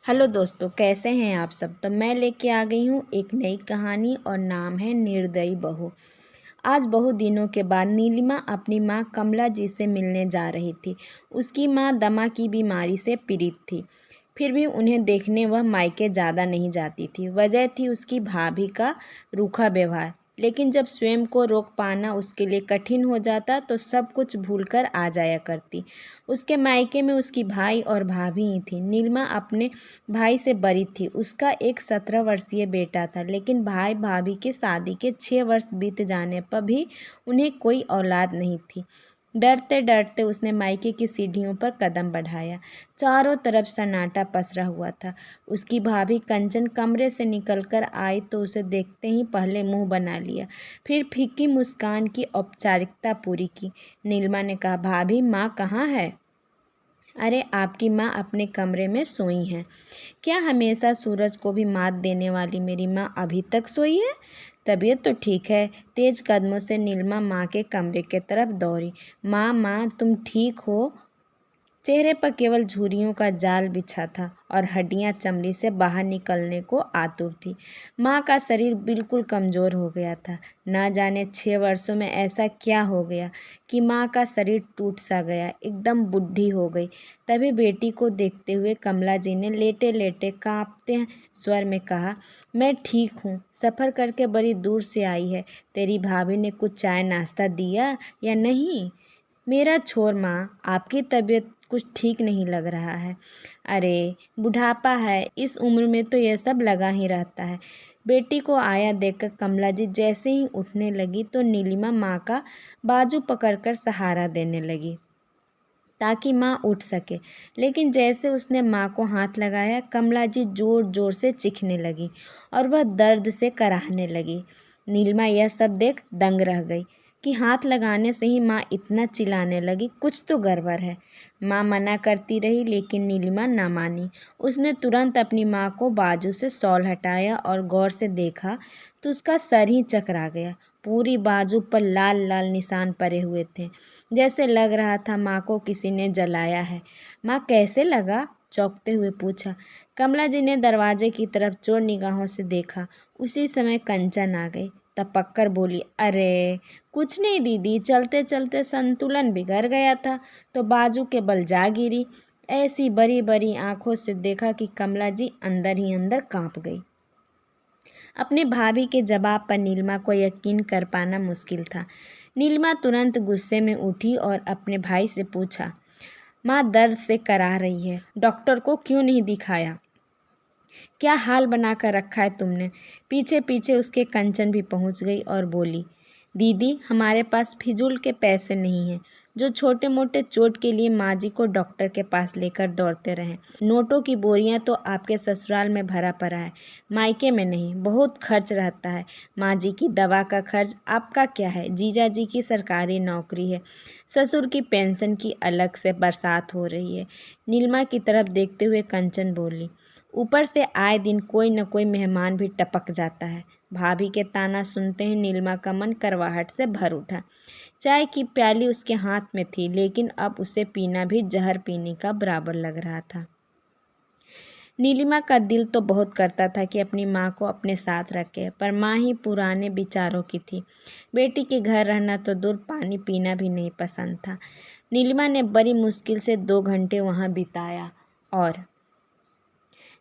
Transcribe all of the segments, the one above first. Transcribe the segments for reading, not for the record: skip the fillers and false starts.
Hello दोस्तों, कैसे हैं आप सब। तो मैं लेके आ गई हूँ एक नई कहानी और नाम है निर्दयी बहू। आज बहुत दिनों के बाद नीलिमा अपनी माँ कमला जी से मिलने जा रही थी। उसकी माँ दमा की बीमारी से पीड़ित थी। फिर भी उन्हें देखने वह मायके ज़्यादा नहीं जाती थी। वजह थी उसकी भाभी का रूखा व्यवहार। लेकिन जब स्वयं को रोक पाना उसके लिए कठिन हो जाता तो सब कुछ भूलकर आ जाया करती। उसके मायके में उसकी भाई और भाभी ही थी। नीलिमा अपने भाई से बड़ी थी। उसका एक 17 वर्षीय बेटा था, लेकिन भाई भाभी की शादी के 6 वर्ष बीत जाने पर भी उन्हें कोई औलाद नहीं थी। डरते डरते उसने मायके की सीढ़ियों पर कदम बढ़ाया। चारों तरफ सन्नाटा पसरा हुआ था। उसकी भाभी कंचन कमरे से निकलकर आई तो उसे देखते ही पहले मुंह बना लिया, फिर फीकी मुस्कान की औपचारिकता पूरी की। नीलिमा ने कहा, भाभी माँ कहाँ है। अरे आपकी माँ अपने कमरे में सोई हैं। क्या हमेशा सूरज को भी मात देने वाली मेरी माँ अभी तक सोई है। तबीयत तो ठीक है। तेज कदमों से नीलिमा माँ के कमरे की तरफ दौड़ी। माँ माँ तुम ठीक हो। चेहरे पर केवल झुर्रियों का जाल बिछा था और हड्डियां चमड़ी से बाहर निकलने को आतुर थी। माँ का शरीर बिल्कुल कमज़ोर हो गया था। ना जाने 6 वर्षों में ऐसा क्या हो गया कि माँ का शरीर टूट सा गया, एकदम बुढ़ी हो गई। तभी बेटी को देखते हुए कमला जी ने लेटे लेटे कांपते स्वर में कहा, मैं ठीक हूँ। सफ़र करके बड़ी दूर से आई है। तेरी भाभी ने कुछ चाय नाश्ता दिया या नहीं। मेरा छोर माँ, आपकी तबीयत कुछ ठीक नहीं लग रहा है। अरे बुढ़ापा है, इस उम्र में तो यह सब लगा ही रहता है। बेटी को आया देखकर कमला जी जैसे ही उठने लगी तो नीलिमा माँ का बाजू पकड़कर सहारा देने लगी ताकि माँ उठ सके। लेकिन जैसे उसने माँ को हाथ लगाया, कमला जी जोर जोर से चीखने लगी और वह दर्द से कराहने लगी। नीलिमा यह सब देख दंग रह गई कि हाथ लगाने से ही माँ इतना चिल्लाने लगी, कुछ तो गड़बड़ है। माँ मना करती रही लेकिन नीलिमा ना मानी। उसने तुरंत अपनी माँ को बाजू से शॉल हटाया और गौर से देखा तो उसका सर ही चकरा गया। पूरी बाजू पर लाल लाल निशान पड़े हुए थे, जैसे लग रहा था माँ को किसी ने जलाया है। माँ कैसे लगा, चौंकते हुए पूछा। कमला जी ने दरवाजे की तरफ चोर निगाहों से देखा। उसी समय कंचन आ गई। तपक्कर बोली, अरे कुछ नहीं दीदी, चलते चलते संतुलन बिगड़ गया था तो बाजू के बल जा गिरी। ऐसी बड़ी बड़ी आंखों से देखा कि कमला जी अंदर ही अंदर कांप गई। अपने भाभी के जवाब पर नीलिमा को यकीन कर पाना मुश्किल था। नीलिमा तुरंत गुस्से में उठी और अपने भाई से पूछा, माँ दर्द से कराह रही है, डॉक्टर को क्यों नहीं दिखाया। क्या हाल बना कर रखा है तुमने। पीछे पीछे उसके कंचन भी पहुंच गई और बोली, दीदी हमारे पास फिजूल के पैसे नहीं हैं जो छोटे मोटे चोट के लिए माँ जी को डॉक्टर के पास लेकर दौड़ते रहें। नोटों की बोरियां तो आपके ससुराल में भरा पड़ा है, मायके में नहीं। बहुत खर्च रहता है। माँ जी की दवा का खर्च आपका क्या है। जीजा जी की सरकारी नौकरी है, ससुर की पेंशन की अलग से बरसात हो रही है। नीलिमा की तरफ देखते हुए कंचन बोली, ऊपर से आए दिन कोई न कोई मेहमान भी टपक जाता है। भाभी के ताना सुनते ही नीलिमा का मन करवाहट से भर उठा। चाय की प्याली उसके हाथ में थी, लेकिन अब उसे पीना भी जहर पीने का बराबर लग रहा था। नीलिमा का दिल तो बहुत करता था कि अपनी माँ को अपने साथ रखे, पर माँ ही पुराने विचारों की थी। बेटी के घर रहना तो दूर, पानी पीना भी नहीं पसंद था। नीलिमा ने बड़ी मुश्किल से 2 घंटे वहाँ बिताया और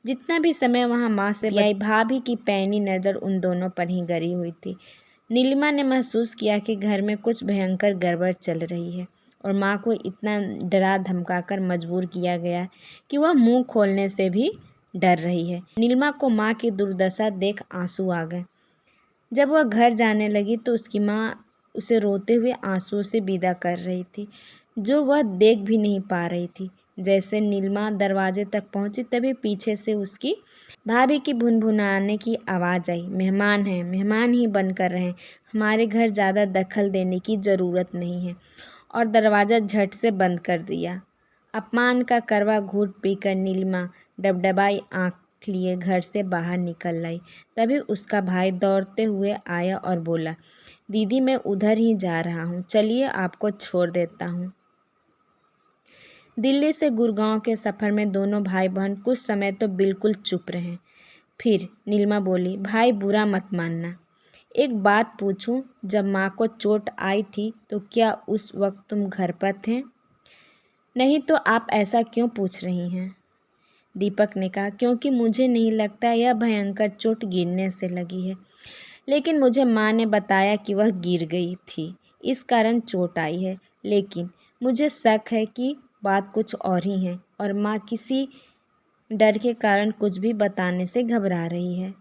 जितना भी समय वहाँ माँ से आई, भाभी की पैनी नज़र उन दोनों पर ही गड़ी हुई थी। नीलिमा ने महसूस किया कि घर में कुछ भयंकर गड़बड़ चल रही है और माँ को इतना डरा धमकाकर मजबूर किया गया कि वह मुंह खोलने से भी डर रही है। नीलिमा को माँ की दुर्दशा देख आंसू आ गए। जब वह घर जाने लगी तो उसकी माँ उसे रोते हुए आंसुओं से विदा कर रही थी, जो वह देख भी नहीं पा रही थी। जैसे नीलिमा दरवाजे तक पहुंची तभी पीछे से उसकी भाभी की भुनभुनाने की आवाज़ आई, मेहमान हैं, मेहमान ही बंद कर रहे हैं, हमारे घर ज़्यादा दखल देने की ज़रूरत नहीं है। और दरवाज़ा झट से बंद कर दिया। अपमान का करवा घूंट पीकर नीलिमा डबडबाई आँख लिए घर से बाहर निकल आई। तभी उसका भाई दौड़ते हुए आया और बोला, दीदी मैं उधर ही जा रहा हूँ, चलिए आपको छोड़ देता हूँ। दिल्ली से गुड़गांव के सफ़र में दोनों भाई बहन कुछ समय तो बिल्कुल चुप रहे। फिर नीलिमा बोली, भाई बुरा मत मानना, एक बात पूछूं, जब माँ को चोट आई थी तो क्या उस वक्त तुम घर पर थे? नहीं तो आप ऐसा क्यों पूछ रही हैं? दीपक ने कहा, क्योंकि मुझे नहीं लगता यह भयंकर चोट गिरने से लगी है, लेकिन मुझे माँ ने बताया कि वह गिर गई थी, इस कारण चोट आई है। लेकिन मुझे शक है कि बात कुछ और ही है और माँ किसी डर के कारण कुछ भी बताने से घबरा रही है।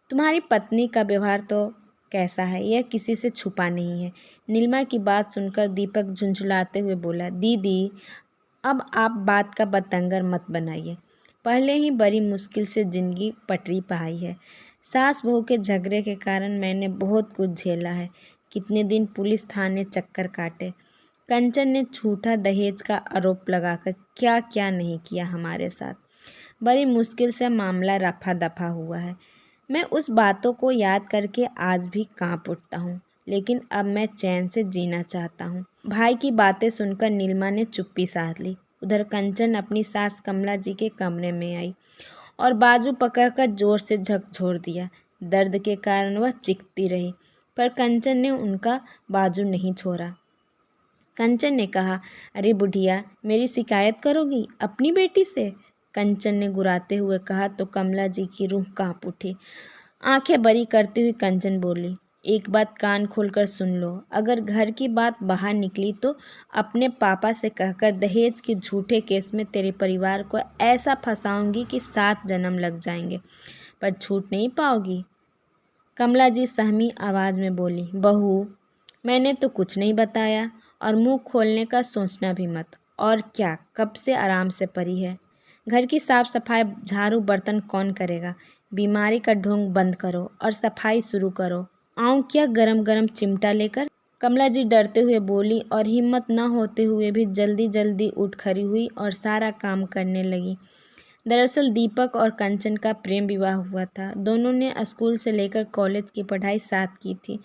तुम्हारी पत्नी का व्यवहार तो कैसा है, यह किसी से छुपा नहीं है। नीलिमा की बात सुनकर दीपक झुंझलाते हुए बोला, दीदी अब आप बात का बतंगर मत बनाइए। पहले ही बड़ी मुश्किल से जिंदगी पटरी पर आई है। सास बहू के झगड़े के कारण मैंने बहुत कुछ झेला है। कितने दिन पुलिस थाने चक्कर काटे। कंचन ने झूठा दहेज का आरोप लगाकर क्या क्या नहीं किया हमारे साथ। बड़ी मुश्किल से मामला रफा दफा हुआ है। मैं उस बातों को याद करके आज भी कांप उठता हूँ, लेकिन अब मैं चैन से जीना चाहता हूँ। भाई की बातें सुनकर नीलिमा ने चुप्पी साध ली। उधर कंचन अपनी सास कमला जी के कमरे में आई और बाजू पकड़कर जोर से झकझोर दिया। दर्द के कारण वह चीखती रही, पर कंचन ने उनका बाजू नहीं छोड़ा। कंचन ने कहा, अरे बुढ़िया, मेरी शिकायत करोगी अपनी बेटी से? कंचन ने गुर्राते हुए कहा तो कमला जी की रूह कांप उठी। आंखें बड़ी करती हुई कंचन बोली, एक बात कान खोलकर सुन लो, अगर घर की बात बाहर निकली तो अपने पापा से कहकर दहेज के झूठे केस में तेरे परिवार को ऐसा फंसाऊंगी कि 7 जन्म लग जाएंगे, पर छूट नहीं पाओगी। कमला जी सहमी आवाज़ में बोली, बहू मैंने तो कुछ नहीं बताया और मुंह खोलने का सोचना भी मत। और क्या, कब से आराम से पड़ी है? घर की साफ सफाई झाड़ू बर्तन कौन करेगा? बीमारी का ढोंग बंद करो और सफाई शुरू करो। आऊं क्या गरम गरम चिमटा लेकर? कमला जी डरते हुए बोली और हिम्मत न होते हुए भी जल्दी जल्दी उठ खड़ी हुई और सारा काम करने लगी। दरअसल दीपक और कंचन का प्रेम विवाह हुआ था। दोनों ने स्कूल से लेकर कॉलेज की पढ़ाई साथ की थी।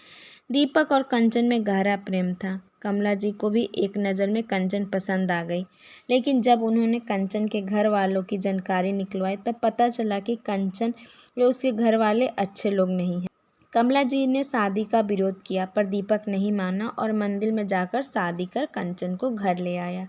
दीपक और कंचन में गहरा प्रेम था। कमला जी को भी एक नज़र में कंचन पसंद आ गई, लेकिन जब उन्होंने कंचन के घर वालों की जानकारी निकलवाई तब पता चला कि कंचन व उसके घर वाले अच्छे लोग नहीं हैं। कमला जी ने शादी का विरोध किया, पर दीपक नहीं माना और मंदिर में जाकर शादी कर कंचन को घर ले आया।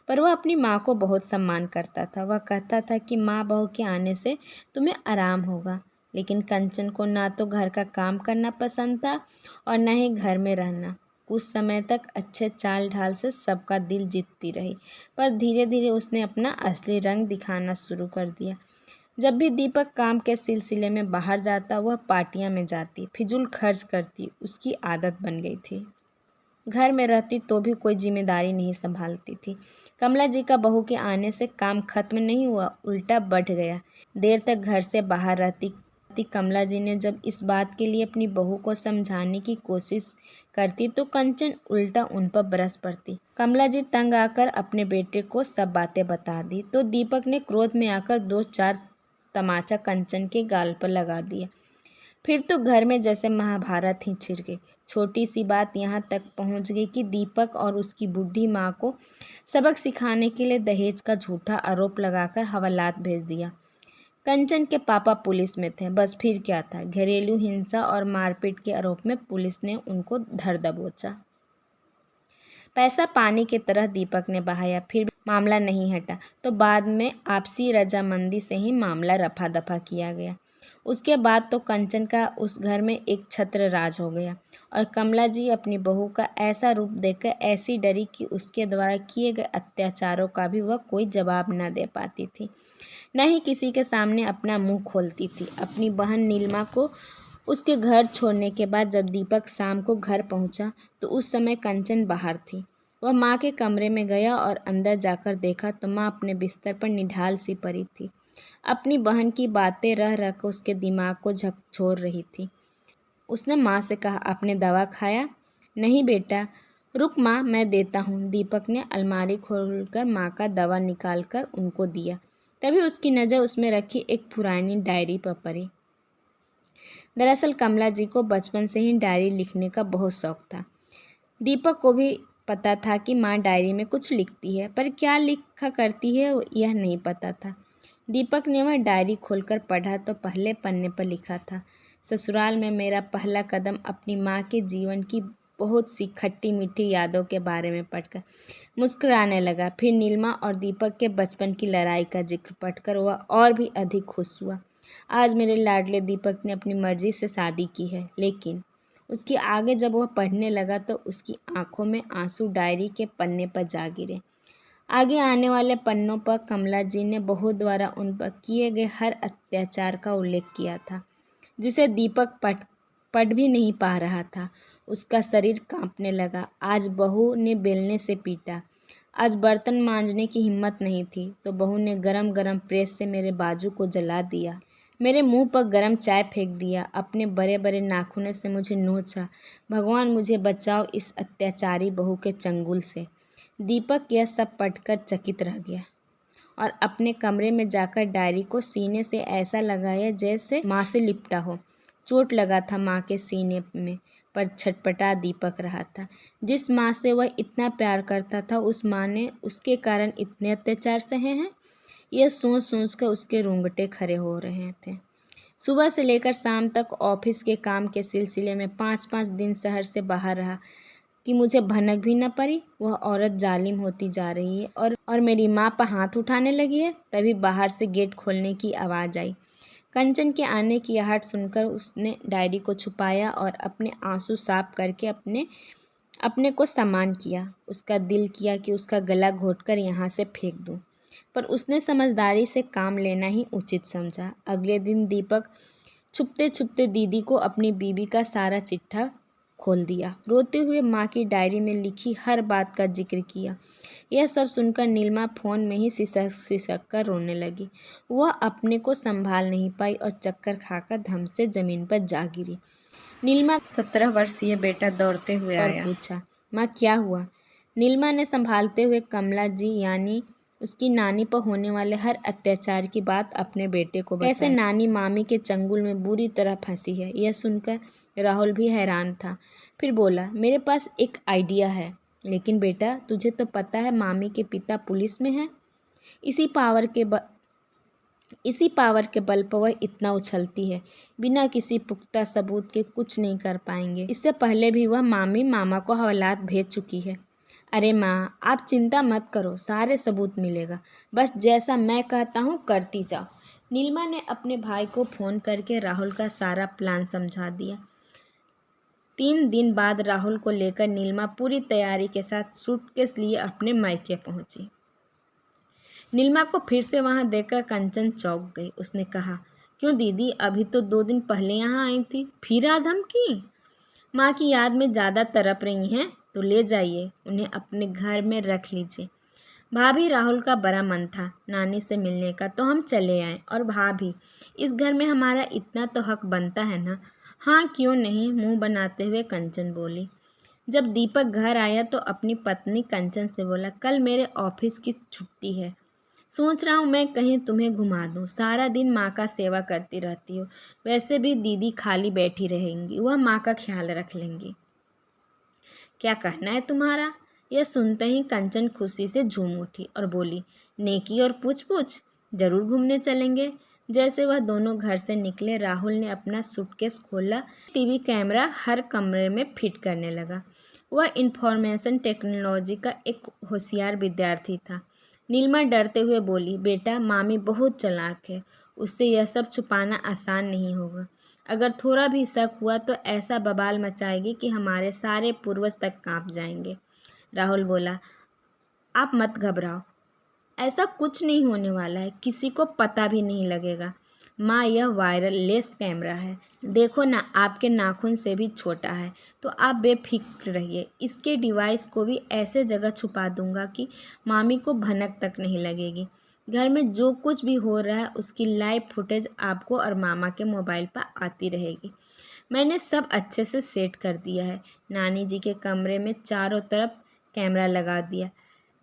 पर वह अपनी माँ को बहुत सम्मान करता था। वह कहता था कि माँ बहू के आने से तुम्हें आराम होगा। लेकिन कंचन को ना तो घर का काम करना पसंद था और न ही घर में रहना। कुछ समय तक अच्छे चाल ढाल से सबका दिल जीतती रही, पर धीरे धीरे उसने अपना असली रंग दिखाना शुरू कर दिया। जब भी दीपक काम के सिलसिले में बाहर जाता, वह पार्टियां में जाती, फिजूल खर्च करती, उसकी आदत बन गई थी। घर में रहती तो भी कोई जिम्मेदारी नहीं संभालती थी। कमला जी का बहू के आने से काम खत्म नहीं हुआ, उल्टा बढ़ गया। देर तक घर से बाहर रहती कमला जी ने जब इस बात के लिए अपनी बहू को समझाने की कोशिश करती तो कंचन उल्टा उन पर बरस पड़ती। कमला जी तंग आकर अपने बेटे को सब बातें बता दी तो दीपक ने क्रोध में आकर 2-4 तमाचा कंचन के गाल पर लगा दिया। फिर तो घर में जैसे महाभारत ही छिड़ गई। छोटी सी बात यहाँ तक पहुँच गई कि दीपक और उसकी बूढ़ी माँ को सबक सिखाने के लिए दहेज का झूठा आरोप लगाकर हवालात भेज दिया। कंचन के पापा पुलिस में थे, बस फिर क्या था। घरेलू हिंसा और मारपीट के आरोप में पुलिस ने उनको धर दबोचा। पैसा पानी की तरह दीपक ने बहाया, फिर भी मामला नहीं हटा तो बाद में आपसी रजामंदी से ही मामला रफा दफा किया गया। उसके बाद तो कंचन का उस घर में एक छत्र राज हो गया और कमला जी अपनी बहू का ऐसा रूप देखकर ऐसी डरी कि उसके द्वारा किए गए अत्याचारों का भी वह कोई जवाब न दे पाती थी, न ही किसी के सामने अपना मुंह खोलती थी। अपनी बहन नीलिमा को उसके घर छोड़ने के बाद जब दीपक शाम को घर पहुंचा तो उस समय कंचन बाहर थी। वह माँ के कमरे में गया और अंदर जाकर देखा तो माँ अपने बिस्तर पर निढाल सी पड़ी थी। अपनी बहन की बातें रह रहकर उसके दिमाग को झकझोर रही थी। उसने माँ से कहा, आपने दवा खाया? नहीं बेटा, रुक माँ, मैं देता हूँ। दीपक ने अलमारी खोलकर माँ का दवा निकालकर उनको दिया। तभी उसकी नज़र उसमें रखी एक पुरानी डायरी पर पड़ी। दरअसल कमला जी को बचपन से ही डायरी लिखने का बहुत शौक था। दीपक को भी पता था कि माँ डायरी में कुछ लिखती है, पर क्या लिखा करती है यह नहीं पता था। दीपक ने वह डायरी खोलकर पढ़ा तो पहले पन्ने पर लिखा था, ससुराल में मेरा पहला कदम अपनी माँ के जीवन की बहुत सी खट्टी मीठी यादों के बारे में पढ़कर मुस्कुराने लगा। फिर नीलिमा और दीपक के बचपन की लड़ाई का जिक्र पढ़कर वह और भी अधिक खुश हुआ। आज मेरे लाडले दीपक ने अपनी मर्जी से शादी की है, लेकिन उसके आगे जब वह पढ़ने लगा तो उसकी आंखों में आंसू डायरी के पन्ने पर जा गिरे। आगे आने वाले पन्नों पर कमला जी ने बहू द्वारा उन पर किए गए हर अत्याचार का उल्लेख किया था, जिसे दीपक पढ़ भी नहीं पा रहा था। उसका शरीर कांपने लगा। आज बहू ने बेलने से पीटा, आज बर्तन मांजने की हिम्मत नहीं थी तो बहू ने गरम गरम प्रेस से मेरे बाजू को जला दिया, मेरे मुंह पर गरम चाय फेंक दिया, अपने बड़े बड़े नाखूनों से मुझे नोचा। भगवान मुझे बचाओ इस अत्याचारी बहू के चंगुल से। दीपक यह सब पढ़कर चकित रह गया और अपने कमरे में जाकर डायरी को सीने से ऐसा लगाया जैसे माँ से लिपटा हो। चोट लगा था माँ के सीने में, पर छटपटा दीपक रहा था। जिस माँ से वह इतना प्यार करता था, उस माँ ने उसके कारण इतने अत्याचार सहे हैं। यह सोच सोच कर उसके रोंगटे खड़े हो रहे थे। सुबह से लेकर शाम तक ऑफिस के काम के सिलसिले में 5-5 दिन शहर से बाहर रहा कि मुझे भनक भी न पड़ी वह औरत जालिम होती जा रही है और मेरी माँ पर हाथ उठाने लगी है। तभी बाहर से गेट खोलने की आवाज़ आई। कंचन के आने की आहट सुनकर उसने डायरी को छुपाया और अपने आंसू साफ करके अपने को समान किया। उसका दिल किया कि उसका गला घोंटकर यहाँ से फेंक दूँ, पर उसने समझदारी से काम लेना ही उचित समझा। अगले दिन दीपक छुपते छुपते दीदी को अपनी बीवी का सारा चिट्ठा खोल दिया। रोते हुए माँ की डायरी में लिखी हर बात का जिक्र किया। यह सब सुनकर नीलिमा फ़ोन में ही सिसक सिसक कर रोने लगी। वह अपने को संभाल नहीं पाई और चक्कर खाकर धम से ज़मीन पर जा गिरी। नीलिमा 17 वर्षीय बेटा दौड़ते हुए आया और पूछा, माँ क्या हुआ? नीलिमा ने संभालते हुए कमला जी यानी उसकी नानी पर होने वाले हर अत्याचार की बात अपने बेटे को बताई। कैसे नानी मामी के चंगुल में बुरी तरह फंसी है। यह सुनकर राहुल भी हैरान था। फिर बोला, मेरे पास एक आइडिया है। लेकिन बेटा, तुझे तो पता है मामी के पिता पुलिस में हैं। इसी पावर के बल पर वह इतना उछलती है। बिना किसी पुख्ता सबूत के कुछ नहीं कर पाएंगे। इससे पहले भी वह मामी मामा को हवालात भेज चुकी है। अरे माँ, आप चिंता मत करो, सारे सबूत मिलेगा। बस जैसा मैं कहता हूँ करती जाओ। नीलिमा ने अपने भाई को फ़ोन करके राहुल का सारा प्लान समझा दिया। 3 दिन बाद राहुल को लेकर नीलिमा पूरी तैयारी के साथ सूटकेस लिए अपने मायके पहुंची। नीलिमा को फिर से वहां देखकर कंचन चौंक गई। उसने कहा, क्यों दीदी, अभी तो 2 दिन पहले यहाँ आई थी, फिर आधम की? माँ की याद में ज़्यादा तड़प रही हैं तो ले जाइए, उन्हें अपने घर में रख लीजिए। भाभी, राहुल का बड़ा मन था नानी से मिलने का, तो हम चले आए। और भाभी, इस घर में हमारा इतना तो हक बनता है ना? हाँ, क्यों नहीं, मुंह बनाते हुए कंचन बोली। जब दीपक घर आया तो अपनी पत्नी कंचन से बोला, कल मेरे ऑफिस की छुट्टी है, सोच रहा हूँ मैं कहीं तुम्हें घुमा दूँ। सारा दिन माँ का सेवा करती रहती हो, वैसे भी दीदी खाली बैठी रहेंगी, वह माँ का ख्याल रख लेंगी। क्या कहना है तुम्हारा? यह सुनते ही कंचन खुशी से झूम उठी और बोली, नेकी और पूछ पूछ, जरूर घूमने चलेंगे। जैसे वह दोनों घर से निकले, राहुल ने अपना सूटकेस खोला। टीवी कैमरा हर कमरे में फिट करने लगा। वह इंफॉर्मेशन टेक्नोलॉजी का एक होशियार विद्यार्थी था। नीलिमा डरते हुए बोली, बेटा, मामी बहुत चालाक है, उससे यह सब छुपाना आसान नहीं होगा। अगर थोड़ा भी शक हुआ तो ऐसा बवाल मचाएगी कि हमारे सारे पूर्वज तक कांप जाएंगे। राहुल बोला, आप मत घबराओ, ऐसा कुछ नहीं होने वाला है, किसी को पता भी नहीं लगेगा। माँ, यह वायरलेस कैमरा है, देखो ना, आपके नाखून से भी छोटा है, तो आप बेफिक्र रहिए। इसके डिवाइस को भी ऐसे जगह छुपा दूंगा कि मामी को भनक तक नहीं लगेगी। घर में जो कुछ भी हो रहा है उसकी लाइव फुटेज आपको और मामा के मोबाइल पर आती रहेगी। मैंने सब अच्छे से सेट कर दिया है। नानी जी के कमरे में चारों तरफ कैमरा लगा दिया।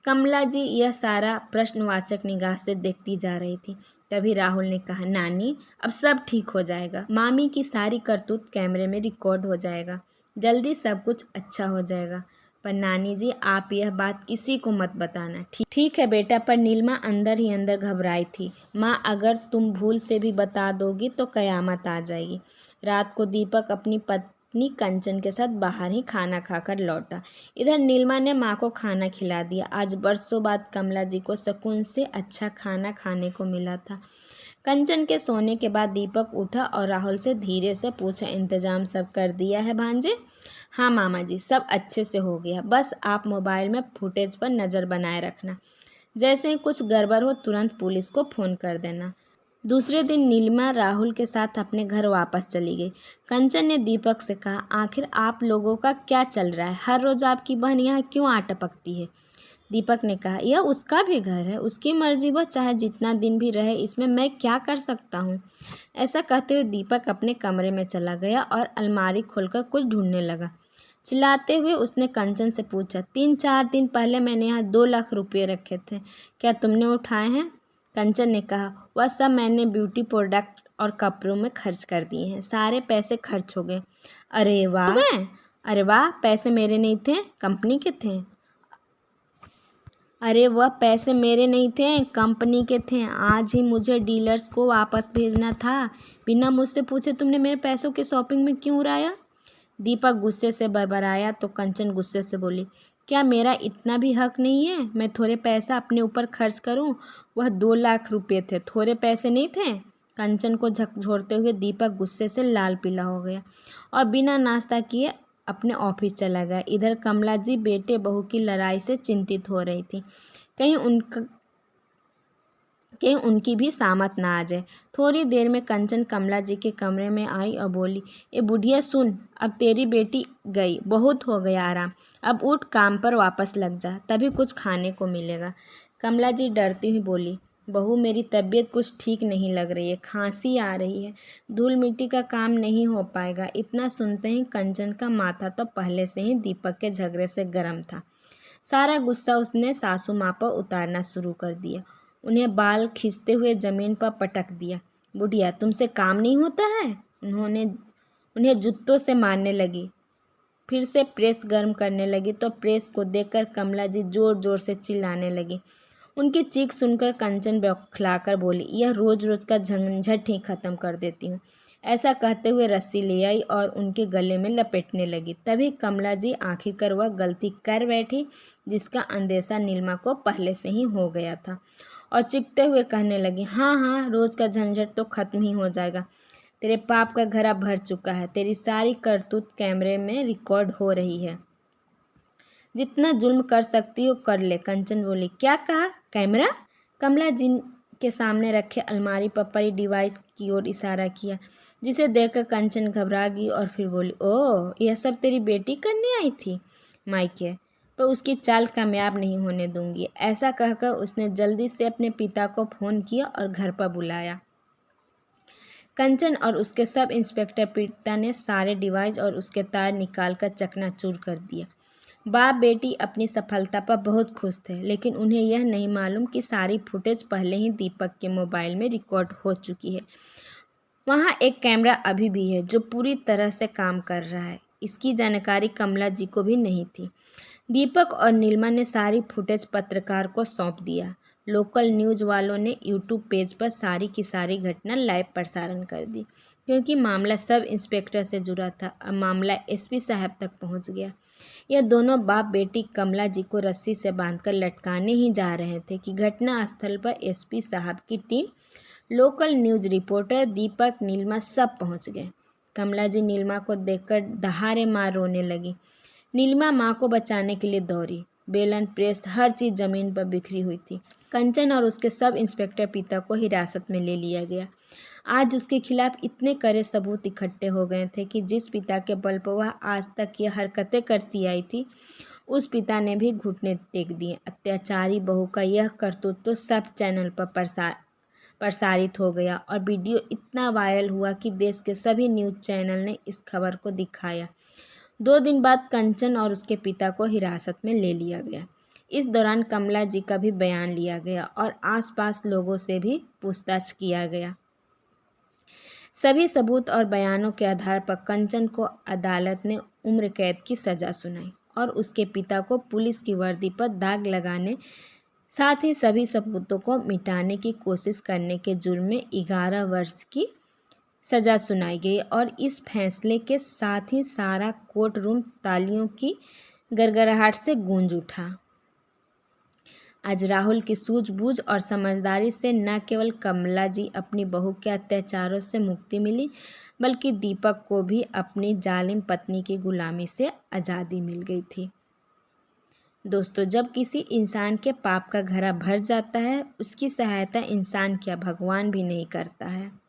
कमला जी यह सारा प्रश्नवाचक निगाह से देखती जा रही थी। तभी राहुल ने कहा, नानी, अब सब ठीक हो जाएगा, मामी की सारी करतूत कैमरे में रिकॉर्ड हो जाएगा, जल्दी सब कुछ अच्छा हो जाएगा। पर नानी जी आप यह बात किसी को मत बताना। ठीक है बेटा। पर नीलिमा अंदर ही अंदर घबराई थी। माँ अगर तुम भूल से भी बता दोगी तो कयामत आ जाएगी। रात को दीपक अपनी पत्नी कंचन के साथ बाहर ही खाना खाकर लौटा। इधर नीलिमा ने माँ को खाना खिला दिया। आज बरसों बाद कमला जी को सुकून से अच्छा खाना खाने को मिला था। कंचन के सोने के बाद दीपक उठा और राहुल से धीरे से पूछा, इंतजाम सब कर दिया है भांजे? हाँ मामा जी, सब अच्छे से हो गया। बस आप मोबाइल में फुटेज पर नज़र बनाए रखना। जैसे ही कुछ गड़बड़ हो तुरंत पुलिस को फ़ोन कर देना। दूसरे दिन नीलिमा राहुल के साथ अपने घर वापस चली गई। कंचन ने दीपक से कहा, आखिर आप लोगों का क्या चल रहा है? हर रोज़ आपकी बहन यहाँ क्यों आ टपकती है? दीपक ने कहा, यह उसका भी घर है, उसकी मर्जी, वह चाहे जितना दिन भी रहे, इसमें मैं क्या कर सकता हूँ। ऐसा कहते हुए दीपक अपने कमरे में चला गया और अलमारी खोलकर कुछ ढूंढने लगा। चिल्लाते हुए उसने कंचन से पूछा, 3-4 दिन पहले मैंने यहाँ 2 लाख रुपये रखे थे, क्या तुमने उठाए हैं? कंचन ने कहा, वह सब मैंने ब्यूटी प्रोडक्ट और कपड़ों में खर्च कर दिए हैं, सारे पैसे खर्च हो गए। अरे वाह, पैसे मेरे नहीं थे, कंपनी के थे। अरे वह पैसे मेरे नहीं थे, कंपनी के थे। आज ही मुझे डीलर्स को वापस भेजना था। बिना मुझसे पूछे तुमने मेरे पैसों की शॉपिंग में क्यों उड़ाया? दीपक गुस्से से बड़बड़ाया तो कंचन गुस्से से बोली, क्या मेरा इतना भी हक नहीं है मैं थोड़े पैसा अपने ऊपर खर्च करूं? वह 2 लाख रुपये थे, थोड़े पैसे नहीं थे। कंचन को झकझोरते हुए दीपक गुस्से से लाल पीला हो गया और बिना नाश्ता किए अपने ऑफिस चला गया। इधर कमला जी बेटे बहू की लड़ाई से चिंतित हो रही थी, कहीं उनकी भी सामत ना आ जाए। थोड़ी देर में कंचन कमला जी के कमरे में आई और बोली, ए बुढ़िया सुन, अब तेरी बेटी गई, बहुत हो गया आराम, अब उठ काम पर वापस लग जा, तभी कुछ खाने को मिलेगा। कमला जी डरती हुई बोली, बहू मेरी तबीयत कुछ ठीक नहीं लग रही है, खांसी आ रही है, धूल मिट्टी का काम नहीं हो पाएगा। इतना सुनते ही कंचन का माथा तो पहले से ही दीपक के झगड़े से गर्म था। सारा गुस्सा उसने सासू माँ पर उतारना शुरू कर दिया। उन्हें बाल खींचते हुए ज़मीन पर पटक दिया। बुढ़िया तुमसे काम नहीं होता है? उन्हें जूतों से मारने लगी। फिर से प्रेस गर्म करने लगी तो प्रेस को देखकर कमला जी ज़ोर ज़ोर से चिल्लाने लगी। उनकी चीख सुनकर कंचन बौखलाकर बोली, यह रोज़ रोज़ का झंझट ही ख़त्म कर देती हूँ। ऐसा कहते हुए रस्सी ले आई और उनके गले में लपेटने लगी। तभी कमला जी आखिरकार वह गलती कर बैठी जिसका अंदेशा नीलिमा को पहले से ही हो गया था और चीखते हुए कहने लगी, हाँ हाँ, रोज़ का झंझट तो ख़त्म ही हो जाएगा। तेरे पाप का घड़ा भर चुका है, तेरी सारी करतूत कैमरे में रिकॉर्ड हो रही है, जितना जुल्म कर सकती हो कर ले। कंचन बोली, क्या कहा? कैमरा? कमला जी के सामने रखे अलमारी पर पड़ी डिवाइस की ओर इशारा किया, जिसे देखकर कंचन घबरा गई और फिर बोली, ओह, यह सब तेरी बेटी करने आई थी मायके, पर उसकी चाल कामयाब नहीं होने दूंगी। ऐसा कहकर उसने जल्दी से अपने पिता को फ़ोन किया और घर पर बुलाया। कंचन और उसके सब इंस्पेक्टर पिता ने सारे डिवाइस और उसके तार निकालकर चकनाचूर कर दिया। बाप बेटी अपनी सफलता पर बहुत खुश थे, लेकिन उन्हें यह नहीं मालूम कि सारी फुटेज पहले ही दीपक के मोबाइल में रिकॉर्ड हो चुकी है। वहाँ एक कैमरा अभी भी है जो पूरी तरह से काम कर रहा है। इसकी जानकारी कमला जी को भी नहीं थी। दीपक और नीलिमा ने सारी फुटेज पत्रकार को सौंप दिया। लोकल न्यूज़ वालों ने यूट्यूब पेज पर सारी की सारी घटना लाइव प्रसारण कर दी, क्योंकि मामला सब इंस्पेक्टर से जुड़ा था और मामला एसपी साहब तक पहुंच गया। यह दोनों बाप बेटी कमला जी को रस्सी से बांधकर लटकाने ही जा रहे थे कि घटना स्थल पर एसपी साहब की टीम, लोकल न्यूज़ रिपोर्टर, दीपक, नीलिमा सब पहुंच गए। कमला जी नीलिमा को देखकर दहाड़े मार रोने लगी। नीलिमा माँ को बचाने के लिए दौड़ी। बेलन, प्रेस, हर चीज़ ज़मीन पर बिखरी हुई थी। कंचन और उसके सब इंस्पेक्टर पिता को हिरासत में ले लिया गया। आज उसके खिलाफ इतने कड़े सबूत इकट्ठे हो गए थे कि जिस पिता के बल पर वह आज तक ये हरकतें करती आई थी, उस पिता ने भी घुटने टेक दिए। अत्याचारी बहू का यह करतूत तो सब चैनल पर प्रसारित हो गया और वीडियो इतना वायरल हुआ कि देश के सभी न्यूज़ चैनल ने इस खबर को दिखाया। 2 दिन बाद कंचन और उसके पिता को हिरासत में ले लिया गया। इस दौरान कमला जी का भी बयान लिया गया और आसपास लोगों से भी पूछताछ किया गया। सभी सबूत और बयानों के आधार पर कंचन को अदालत ने उम्र कैद की सज़ा सुनाई और उसके पिता को पुलिस की वर्दी पर दाग लगाने, साथ ही सभी सबूतों को मिटाने की कोशिश करने के जुर्म में 11 वर्ष की सज़ा सुनाई गई। और इस फैसले के साथ ही सारा कोर्ट रूम तालियों की गड़गड़ाहट से गूंज उठा। आज राहुल की सूझबूझ और समझदारी से न केवल कमला जी अपनी बहू के अत्याचारों से मुक्ति मिली, बल्कि दीपक को भी अपनी जालिम पत्नी की गुलामी से आज़ादी मिल गई थी। दोस्तों, जब किसी इंसान के पाप का घड़ा भर जाता है, उसकी सहायता इंसान क्या भगवान भी नहीं करता है।